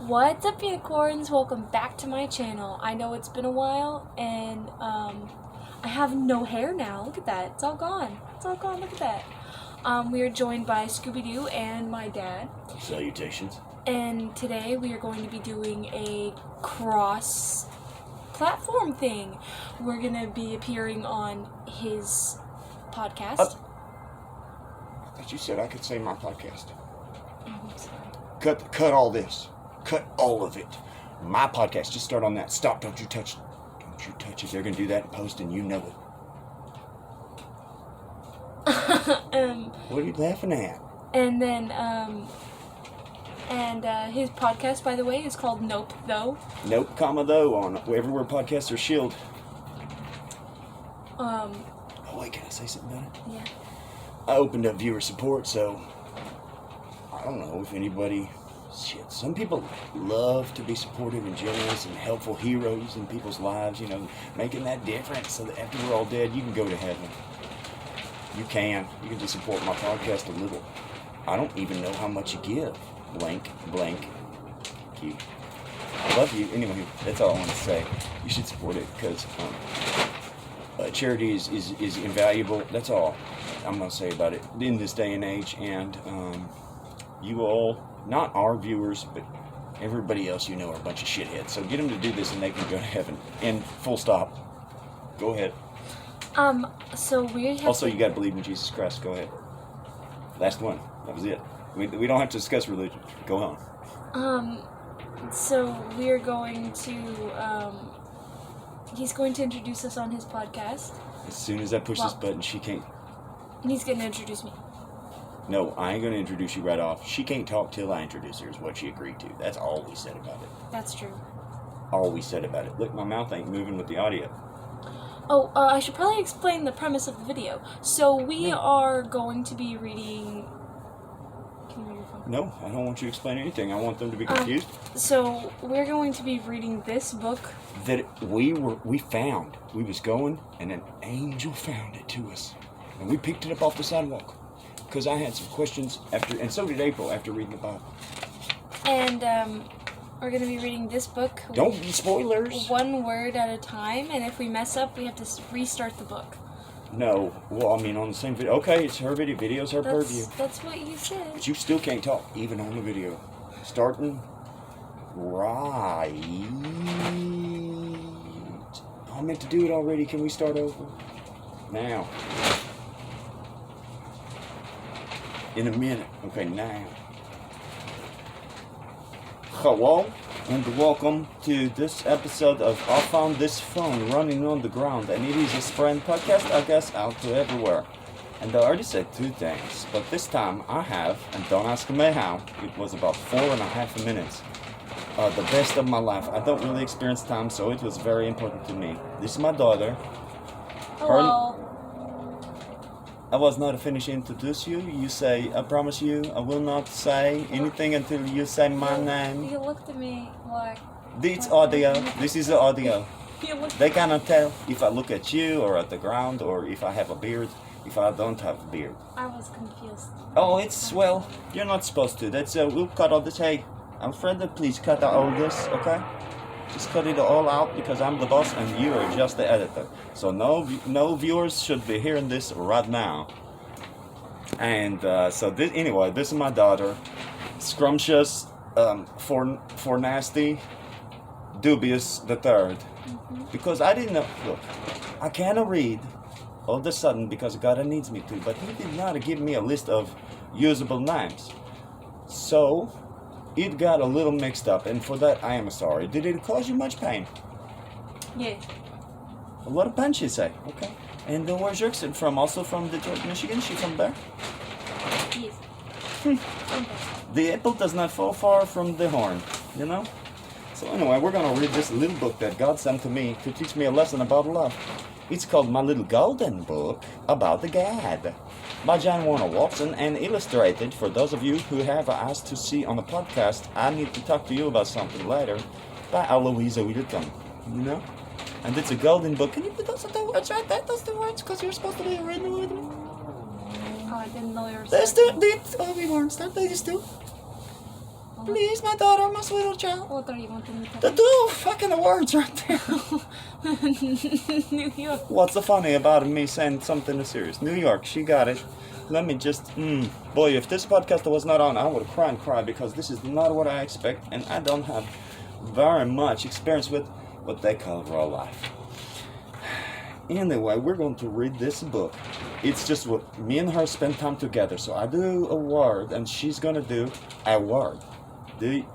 What's up, unicorns? Welcome back to my channel. I know it's been a while, and I have no hair now. Look at that. It's all gone. It's all gone. Look at that. We are joined by Scooby-Doo and my dad. Salutations. And today we are going to be doing a cross-platform thing. We're going to be appearing on his podcast. I thought you said I could say my podcast. Oh, I'm sorry. Cut all this. Cut all of it. My podcast. Just start on that. Stop. Don't you touch it. Don't you touch it. They're going to do that in post and you know it. What are you laughing at? And then, his podcast, by the way, is called Nope, Though. Nope, comma, though, on everywhere podcasts are shilled. Oh, wait, can I say something about it? Yeah. I opened up viewer support, so I don't know if anybody... Shit, some people love to be supportive and generous and helpful heroes in people's lives, you know, making that difference so that after we're all dead, you can go to heaven. You can just support my podcast a little. I don't even know how much you give. Blank, blank, cute. I love you. Anyway, that's all I want to say. You should support it because charity is invaluable. That's all I'm going to say about it in this day and age. And you all, not our viewers, but everybody else you know are a bunch of shitheads. So get them to do this and they can go to heaven. And full stop. Go ahead. So we have Also, you got to believe in Jesus Christ. Go ahead. Last one. That was it. We don't have to discuss religion. Go on. So we're going to, he's going to introduce us on his podcast. As soon as I push this button, she can't... And he's going to introduce me. No, I ain't going to introduce you right off. She can't talk till I introduce her is what she agreed to. That's all we said about it. That's true. All we said about it. Look, my mouth ain't moving with the audio. Oh, I should probably explain the premise of the video. So we are going to be reading... Can you read your phone? No, I don't want you to explain anything. I want them to be confused. So we're going to be reading this book. That we found. We was going, and an angel found it to us. And we picked it up off the sidewalk. Because I had some questions after, and so did April after reading the Bible. And, we're going to be reading this book. Don't be spoilers. One word at a time, and if we mess up, we have to restart the book. No. Well, I mean, on the same video. Okay, it's her video. Video's her purview. That's what you said. But you still can't talk, even on the video. Starting right. I meant to do it already. Can we start over? Now. In a minute. Okay, now. Hello, and welcome to this episode of I Found This Phone Running on the Ground, and it is a Sprint podcast, I guess, out to everywhere. And I already said 2 things, but this time I have, and don't ask me how, it was about 4.5 minutes. The best of my life. I don't really experience time, so it was very important to me. This is my daughter. Hello. I was not finished to introduce you. You say, I promise you, I will not say anything until you say my name. You looked at me like... This audio. This is the audio. You They cannot tell if I look at you or at the ground or if I have a beard, if I don't have a beard. I was confused. Oh, it's, well, you're not supposed to. That's, we'll cut all this. Hey, Alfredo, please cut out all this, okay? Just cut it all out because I'm the boss and you are just the editor. So no viewers should be hearing this right now. And anyway, this is my daughter, scrumptious, for nasty, dubious the third. Because I didn't know. Look, I cannot read all of a sudden because God needs me to. But He did not give me a list of usable names. So it got a little mixed up, and for that I am sorry. Did it cause you much pain? Yes. A lot of pain, she say. Okay. And where's your accent from? Also from Detroit, Michigan? She from there? Yes. The apple does not fall far from the horn, you know? So anyway, we're going to read this little book that God sent to me to teach me a lesson about love. It's called My Little Golden Book About the God by John Warner Watson and illustrated for those of you who have asked to see on the podcast, I need to talk to you about something later, by Eloisa Whitcomb, you know? And it's a golden book. Can you put those the words right there? Those the words, because you're supposed to be reading with me. Oh, I didn't know you were There's two, we weren't, aren't they just two? Please, my daughter, my sweet little child. What are you wanting me to The two fucking words right there. New York. What's the funny about me saying something serious? New York, she got it. Let me just, boy, if this podcast was not on, I would cry and cry because this is not what I expect, and I don't have very much experience with what they call real life. Anyway, we're going to read this book. It's just what me and her spend time together. So I do a word, and she's gonna do a word. I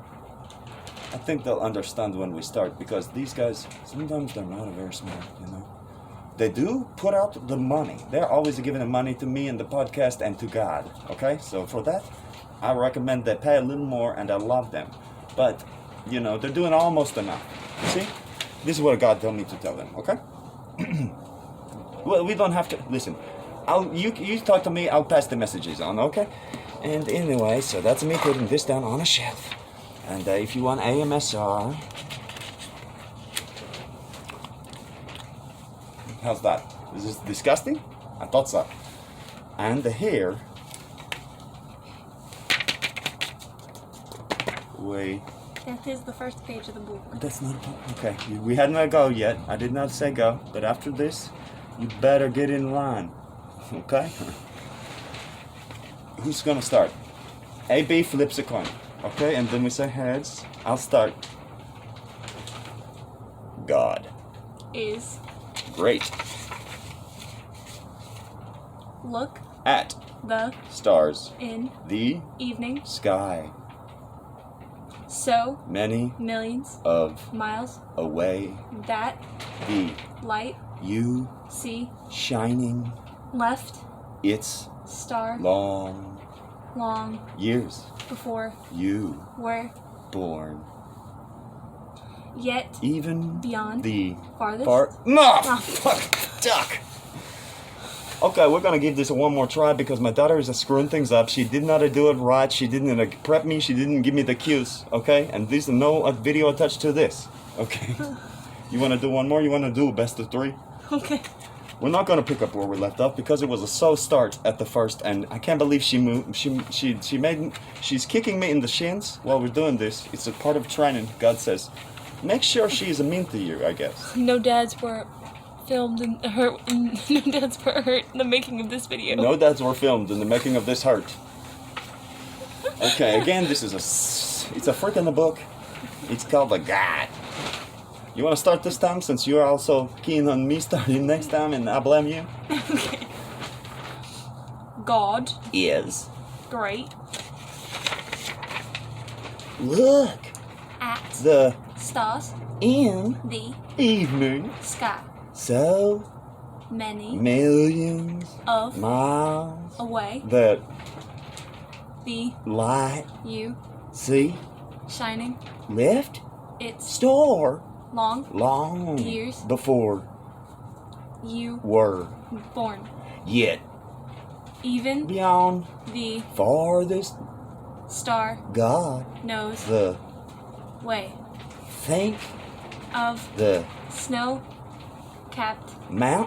think they'll understand when we start because these guys sometimes they're not very smart, you know. They do put out the money. They're always giving the money to me and the podcast and to God. Okay, so for that, I recommend they pay a little more, and I love them. But you know, they're doing almost enough. You see, this is what God told me to tell them. Okay. Well, we don't have to listen. You talk to me. I'll pass the messages on. Okay. And anyway, so that's me putting this down on a shelf. And if you want AMSR, how's that? Is this disgusting? I thought so. And the hair. Wait. That is the first page of the book. That's not okay. We hadn't let go yet. I did not say go, but after this, you better get in line. Okay? Who's gonna start? AB flips a coin. Okay, and then we say heads. I'll start. God. Is Great. look At the stars. in The evening sky. so Many millions of miles away. that The light you see shining. left It's star long long years. before You were born. yet Even beyond the farthest far. No! Ah. Fuck! Duck! Okay, we're gonna give this one more try because my daughter is screwing things up. She did not do it right. She didn't prep me. She didn't give me the cues. Okay, and there's no video attached to this. Okay. You wanna do one more? You wanna do best of three? Okay. We're not gonna pick up where we left off because it was a slow start at the first, and I can't believe she moved. She's kicking me in the shins while we're doing this. It's a part of training. God says, make sure she's mean to you. I guess. No dads were filmed and hurt. No dads were hurt in the making of this video. No dads were filmed in the making of this hurt. Okay, again, it's a freaking book. It's called The God. You want to start this time since you're also keen on me starting next time and I blame you? Okay. God Is. great Look. at The stars in the evening. sky So many millions of miles away that the light you see shining left its store long years years before you were born yet even beyond the farthest star God knows the way think of the snow capped mount